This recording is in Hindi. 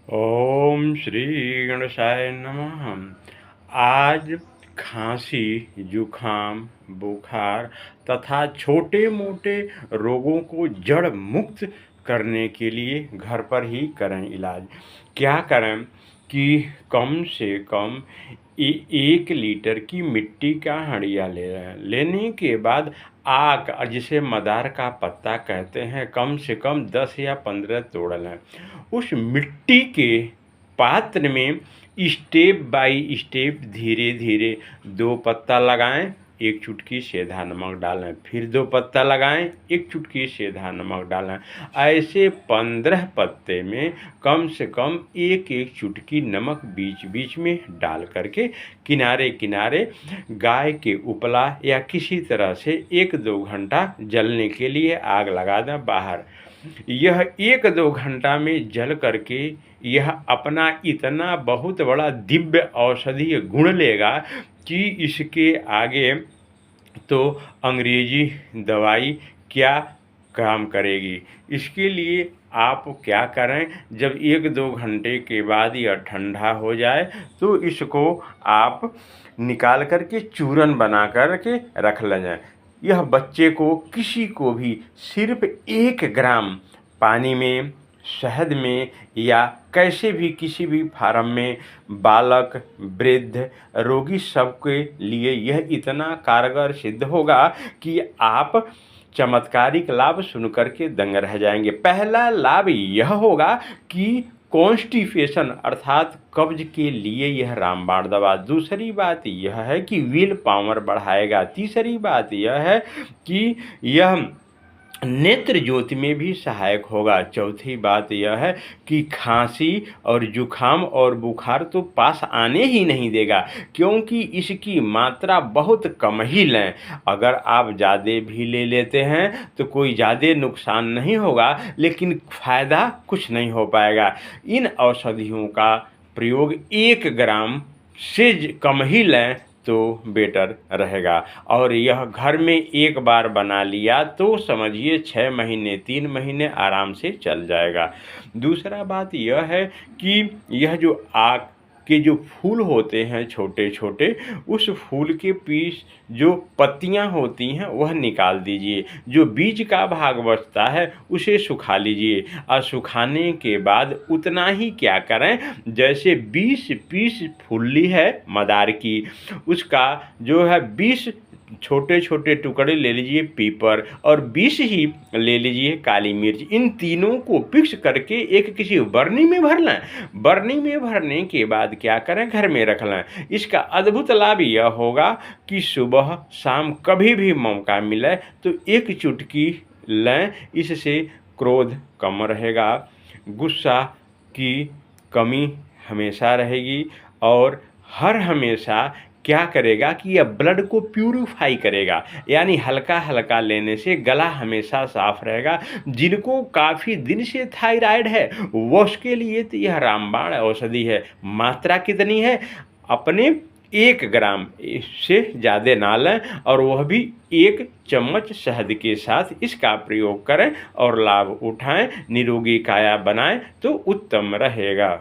ओम श्री गणेशाय नमः। आज खांसी, जुखाम, बुखार तथा छोटे मोटे रोगों को जड़ मुक्त करने के लिए घर पर ही करें इलाज। क्या करें कि कम से कम 1 लीटर की मिट्टी का हंडिया ले रहे हैं। लेने के बाद आक, जिसे मदार का पत्ता कहते हैं, कम से कम 10 या 15 तोड़ लें। उस मिट्टी के पात्र में स्टेप बाय स्टेप धीरे धीरे 2 पत्ता लगाएं, 1 चुटकी सेंधा नमक डालें, फिर 2 पत्ता लगाएं, 1 चुटकी सेंधा नमक डालें। ऐसे 15 पत्ते में कम से कम 1-1 चुटकी नमक बीच बीच में डाल करके किनारे किनारे गाय के उपला या किसी तरह से 1-2 घंटा जलने के लिए आग लगा दें बाहर। यह 1-2 घंटा में जल करके यह अपना इतना बहुत बड़ा दिव्य औषधीय गुण लेगा कि इसके आगे तो अंग्रेजी दवाई क्या काम करेगी। इसके लिए आप क्या करें, जब 1-2 घंटे के बाद यह ठंडा हो जाए तो इसको आप निकाल करके चूरन बना करके रख लें। यह बच्चे को, किसी को भी सिर्फ 1 ग्राम पानी में, शहद में या कैसे भी किसी भी फार्म में, बालक, वृद्ध, रोगी सबके लिए यह इतना कारगर सिद्ध होगा कि आप चमत्कारिक लाभ सुन करके दंग रह जाएंगे। पहला लाभ यह होगा कि कॉन्स्टिपेशन अर्थात कब्ज के लिए यह रामबाण दवा। दूसरी बात यह है कि विल पावर बढ़ाएगा। तीसरी बात यह है कि यह नेत्र ज्योति में भी सहायक होगा। चौथी बात यह है कि खांसी और जुखाम और बुखार तो पास आने ही नहीं देगा, क्योंकि इसकी मात्रा बहुत कम ही लें। अगर आप ज़्यादा भी ले लेते हैं तो कोई ज़्यादा नुकसान नहीं होगा, लेकिन फ़ायदा कुछ नहीं हो पाएगा। इन औषधियों का प्रयोग 1 ग्राम से कम ही लें तो बेटर रहेगा। और यह घर में एक बार बना लिया तो समझिए 6 महीने, 3 महीने आराम से चल जाएगा। दूसरा बात यह है कि यह जो आक के जो फूल होते हैं छोटे छोटे, उस फूल के पीस जो पत्तियां होती हैं वह निकाल दीजिए। जो बीज का भाग बचता है उसे सुखा लीजिए। और सुखाने के बाद उतना ही क्या करें, जैसे 20 पीस फुल्ली है मदार की, उसका जो है 20 छोटे छोटे टुकड़े ले लीजिए पीपर, और 20 ही ले लीजिए काली मिर्च। इन तीनों को मिक्स करके एक किसी बर्नी में भर लें। बर्नी में भरने के बाद क्या करें, घर में रख लें। इसका अद्भुत लाभ यह होगा कि सुबह शाम कभी भी मौका मिले तो 1 चुटकी लें। इससे क्रोध कम रहेगा, गुस्सा की कमी हमेशा रहेगी, और हर हमेशा क्या करेगा कि यह ब्लड को प्यूरिफाई करेगा। यानी हल्का हल्का लेने से गला हमेशा साफ रहेगा। जिनको काफ़ी दिन से थायराइड है वो उसके लिए तो यह रामबाण औषधि है। मात्रा कितनी है, अपने 1 ग्राम से ज़्यादा ना लें, और वह भी 1 चम्मच शहद के साथ इसका प्रयोग करें और लाभ उठाएं, निरोगी काया बनाएं तो उत्तम रहेगा।